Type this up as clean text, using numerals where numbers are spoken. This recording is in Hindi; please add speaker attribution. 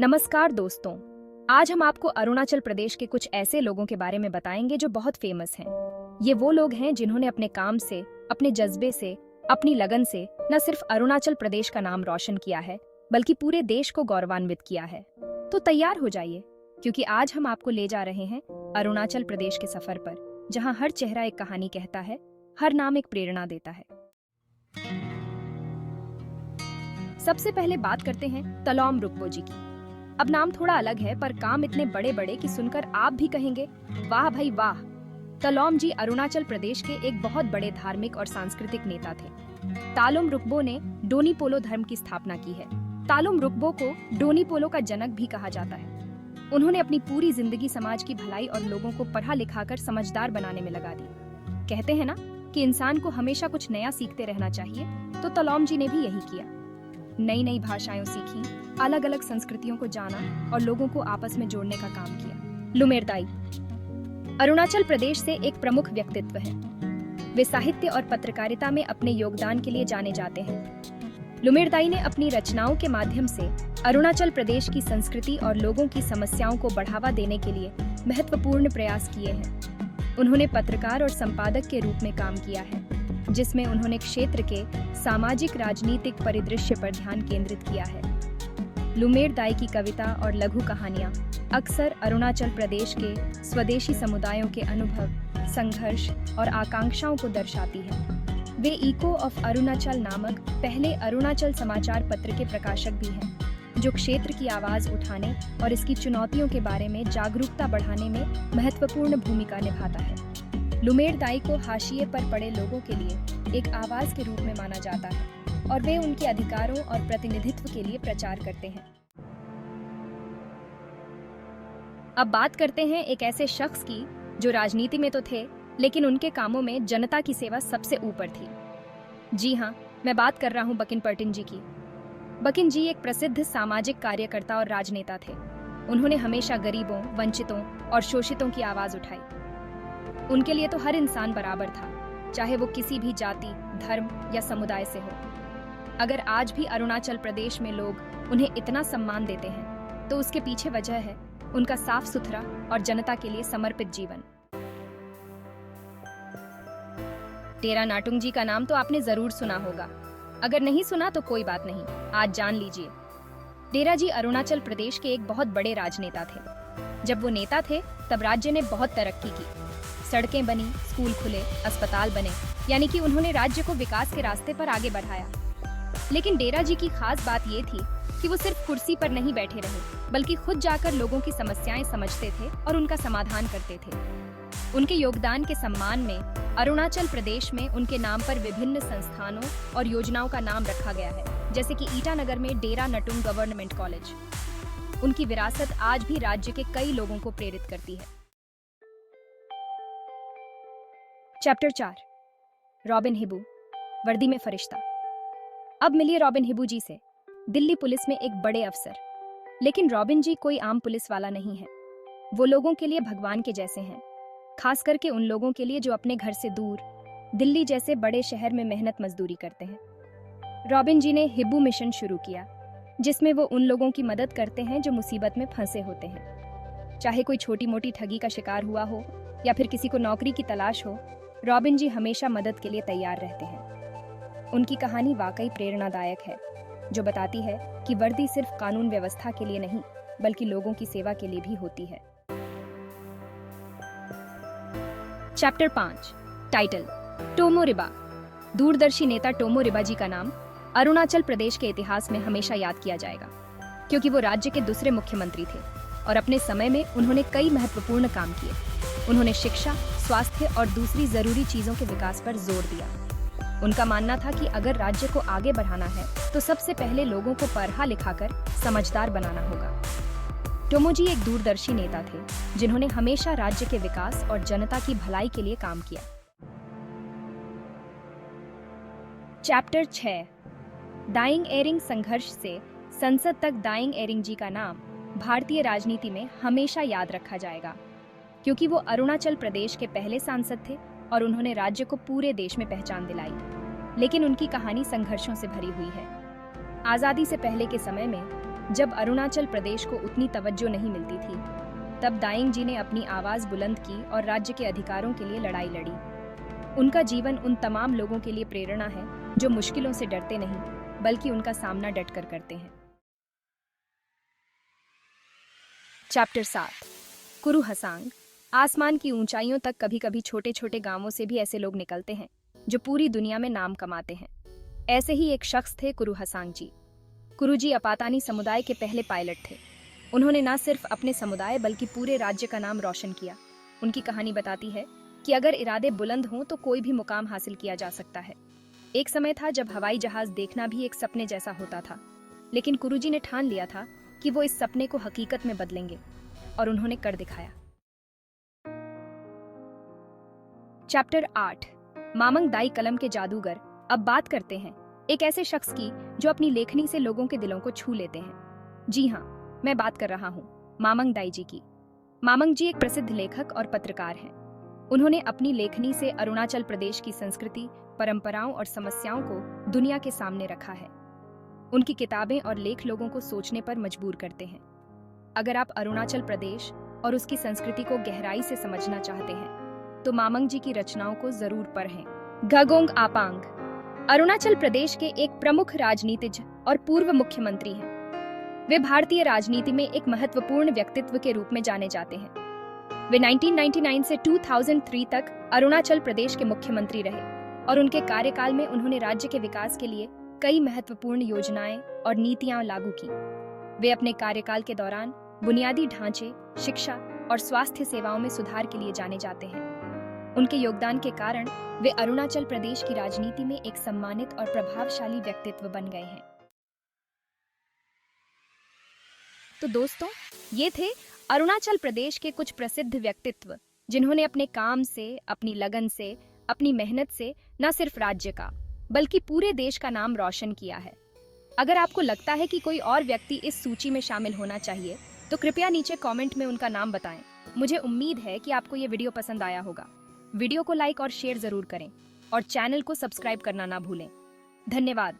Speaker 1: नमस्कार दोस्तों। आज हम आपको अरुणाचल प्रदेश के कुछ ऐसे लोगों के बारे में बताएंगे जो बहुत फेमस हैं। ये वो लोग हैं जिन्होंने अपने काम से, अपने जज्बे से, अपनी लगन से न सिर्फ अरुणाचल प्रदेश का नाम रोशन किया है, बल्कि पूरे देश को गौरवान्वित किया है। तो तैयार हो जाइए, क्योंकि आज हम आपको ले जा रहे हैं अरुणाचल प्रदेश के सफर पर, जहाँ हर चेहरा एक कहानी कहता है, हर नाम एक प्रेरणा देता है। सबसे पहले बात करते हैं तलोम रुकबो जी की। अब नाम थोड़ा अलग है, पर काम इतने बड़े बड़े कि सुनकर आप भी कहेंगे, वाह भाई वाह। तलोम जी अरुणाचल प्रदेश के एक बहुत बड़े धार्मिक और सांस्कृतिक नेता थे। तालोम रुकबो ने डोनी पोलो धर्म की स्थापना की है। तालोम रुकबो को डोनी पोलो का जनक भी कहा जाता है। उन्होंने अपनी पूरी जिंदगी समाज की भलाई और लोगों को पढ़ा लिखाकर समझदार बनाने में लगा दी। कहते हैं ना कि इंसान को हमेशा कुछ नया सीखते रहना चाहिए, तो तलोम जी ने भी यही किया। नई नई भाषाएं सीखी, अलग अलग संस्कृतियों को जाना और लोगों को आपस में जोड़ने का काम किया। लुमेरदाई अरुणाचल प्रदेश से एक प्रमुख व्यक्तित्व है। वे साहित्य और पत्रकारिता में अपने योगदान के लिए जाने जाते हैं। लुमेरदाई ने अपनी रचनाओं के माध्यम से अरुणाचल प्रदेश की संस्कृति और लोगों की समस्याओं को बढ़ावा देने के लिए महत्वपूर्ण प्रयास किए हैं। उन्होंने पत्रकार और संपादक के रूप में काम किया है, जिसमें उन्होंने क्षेत्र के सामाजिक राजनीतिक परिदृश्य पर ध्यान केंद्रित किया है। लुमेरदाई की कविता और लघु कहानियां अक्सर अरुणाचल प्रदेश के स्वदेशी समुदायों के अनुभव, संघर्ष और आकांक्षाओं को दर्शाती है। वे इको ऑफ अरुणाचल नामक पहले अरुणाचल समाचार पत्र के प्रकाशक भी हैं, जो क्षेत्र की आवाज उठाने और इसकी चुनौतियों के बारे में जागरूकता बढ़ाने में महत्वपूर्ण भूमिका निभाता है। लुमेरदाई को हाशिए पर पड़े लोगों के लिए एक आवाज के रूप में माना जाता है, और वे उनके अधिकारों और प्रतिनिधित्व के लिए प्रचार करते हैं। अब बात करते हैं एक ऐसे शख्स की जो राजनीति में तो थे, लेकिन उनके कामों में जनता की सेवा सबसे ऊपर थी। जी हाँ, मैं बात कर रहा हूँ बकिन पर्टिन जी की। बकिन जी एक प्रसिद्ध सामाजिक कार्यकर्ता और राजनेता थे। उन्होंने हमेशा गरीबों, वंचितों और शोषितों की आवाज उठाई। उनके लिए तो हर इंसान बराबर था, चाहे वो किसी भी जाति, धर्म या समुदाय से हो। अगर आज भी अरुणाचल प्रदेश में लोग उन्हें इतना सम्मान देते हैं, तो उसके पीछे वजह है उनका साफ सुथरा और जनता के लिए समर्पित जीवन। डेरा नाटुंग जी का नाम तो आपने जरूर सुना होगा। अगर नहीं सुना तो कोई बात नहीं, आज जान लीजिए। डेरा जी अरुणाचल प्रदेश के एक बहुत बड़े राजनेता थे। जब वो नेता थे, तब राज्य ने बहुत तरक्की की। सड़कें बनी, स्कूल खुले, अस्पताल बने, यानी कि उन्होंने राज्य को विकास के रास्ते पर आगे बढ़ाया। लेकिन डेरा जी की खास बात ये थी कि वो सिर्फ कुर्सी पर नहीं बैठे रहे, बल्कि खुद जाकर लोगों की समस्याएं समझते थे और उनका समाधान करते थे। उनके योगदान के सम्मान में अरुणाचल प्रदेश में उनके नाम पर विभिन्न संस्थानों और योजनाओं का नाम रखा गया है, जैसे कि ईटानगर में डेरा नटुंग गवर्नमेंट कॉलेज। उनकी विरासत आज भी राज्य के कई लोगों को प्रेरित करती है। चैप्टर 4, रॉबिन हिबू, वर्दी में फरिश्ता। अब मिलिए रॉबिन हिबू जी से, दिल्ली पुलिस में एक बड़े अफसर। लेकिन रॉबिन जी कोई आम पुलिस वाला नहीं है। वो लोगों के लिए भगवान के जैसे हैं, खास करके उन लोगों के लिए जो अपने घर से दूर दिल्ली जैसे बड़े शहर में मेहनत मजदूरी करते हैं। रॉबिन जी ने हिबू मिशन शुरू किया, जिसमें वो उन लोगों की मदद करते हैं जो मुसीबत में फंसे होते हैं। चाहे कोई छोटी मोटी ठगी का शिकार हुआ हो या फिर किसी को नौकरी की तलाश हो, रॉबिन जी हमेशा मदद के लिए तैयार रहते हैं। उनकी कहानी वाकई प्रेरणादायक है, जो बताती है कि वर्दी सिर्फ कानून व्यवस्था के लिए नहीं, बल्कि लोगों की सेवा के लिए भी होती है। Chapter 5, title, Tomo Riba. दूरदर्शी नेता टोमो रिबा जी का नाम अरुणाचल प्रदेश के इतिहास में हमेशा याद किया जाएगा, क्योंकि वो राज्य के दूसरे मुख्यमंत्री थे और अपने समय में उन्होंने कई महत्वपूर्ण काम किए। उन्होंने शिक्षा, स्वास्थ्य और दूसरी जरूरी चीजों के विकास पर जोर दिया। उनका मानना था कि अगर राज्य को आगे बढ़ाना है, तो सबसे पहले लोगों को पढ़ा लिखाकर समझदार बनाना होगा। टोमो जी एक दूरदर्शी नेता थे, जिन्होंने हमेशा राज्य के विकास और जनता की भलाई के लिए काम किया। चैप्टर 6, दाइंग एरिंग संघर्ष से संसद तक। दाइंग एरिंग जी का नाम भारतीय राजनीति में हमेशा याद रखा जाएगा, क्योंकि वो अरुणाचल प्रदेश के पहले सांसद थे और उन्होंने राज्य को पूरे देश में पहचान दिलाई। लेकिन उनकी कहानी संघर्षों से भरी हुई है। आज़ादी से पहले के समय में जब अरुणाचल प्रदेश को उतनी तवज्जो नहीं मिलती थी, तब दाइंग जी ने अपनी आवाज़ बुलंद की और राज्य के अधिकारों के लिए लड़ाई लड़ी। उनका जीवन उन तमाम लोगों के लिए प्रेरणा है जो मुश्किलों से डरते नहीं बल्कि उनका सामना डटकर करते हैं। चैप्टर 7 कुरु हसांग। आसमान की ऊंचाइयों तक कभी कभी छोटे छोटे गांवों से भी ऐसे लोग निकलते हैं जो पूरी दुनिया में नाम कमाते हैं। ऐसे ही एक शख्स थे कुरु हसांग जी। कुरु जी अपातानी समुदाय के पहले पायलट थे। उन्होंने न सिर्फ अपने समुदाय बल्कि पूरे राज्य का नाम रोशन किया। उनकी कहानी बताती है कि अगर इरादे बुलंद हों तो कोई भी मुकाम हासिल किया जा सकता है। एक समय था जब हवाई जहाज देखना भी एक सपने जैसा होता था, लेकिन कुरु जी ने ठान लिया था कि वो इस सपने को हकीकत में बदलेंगे, और उन्होंने कर दिखाया। चैप्टर 8 मामंग दाई कलम के जादूगर। अब बात करते हैं एक ऐसे शख्स की जो अपनी लेखनी से लोगों के दिलों को छू लेते हैं। जी हाँ, मैं बात कर रहा हूँ मामंग दाई जी की। मामंग जी एक प्रसिद्ध लेखक और पत्रकार हैं। उन्होंने अपनी लेखनी से अरुणाचल प्रदेश की संस्कृति, परंपराओं और समस्याओं को दुनिया के सामने रखा है। उनकी किताबें और लेख लोगों को सोचने पर मजबूर करते हैं। अगर आप अरुणाचल प्रदेश और उसकी संस्कृति को गहराई से समझना चाहते हैं तो मामंग जी की रचनाओं को जरूर पढ़ें। गगोंग आपांग अरुणाचल प्रदेश के एक प्रमुख राजनीतिज्ञ और पूर्व मुख्यमंत्री हैं। वे भारतीय राजनीति में एक महत्वपूर्ण व्यक्तित्व के रूप में जाने जाते हैं। वे 1999 से 2003 तक अरुणाचल प्रदेश के मुख्यमंत्री रहे और उनके कार्यकाल में उन्होंने राज्य के विकास के लिए कई महत्वपूर्ण योजनाएं और नीतियां लागू की। वे अपने कार्यकाल के दौरान बुनियादी ढांचे, शिक्षा और स्वास्थ्य सेवाओं में सुधार के लिए जाने जाते हैं। उनके योगदान के कारण वे अरुणाचल प्रदेश की राजनीति में एक सम्मानित और प्रभावशाली व्यक्तित्व बन गए हैं। तो दोस्तों, ये थे अरुणाचल प्रदेश के कुछ प्रसिद्ध व्यक्तित्व जिन्होंने अपने काम से, अपनी लगन से, अपनी मेहनत से न सिर्फ राज्य का बल्कि पूरे देश का नाम रोशन किया है। अगर आपको लगता है कि कोई और व्यक्ति इस सूची में शामिल होना चाहिए तो कृपया नीचे कमेंट में उनका नाम बताएं। मुझे उम्मीद है कि आपको ये वीडियो पसंद आया होगा। वीडियो को लाइक और शेयर जरूर करें और चैनल को सब्सक्राइब करना ना भूलें। धन्यवाद।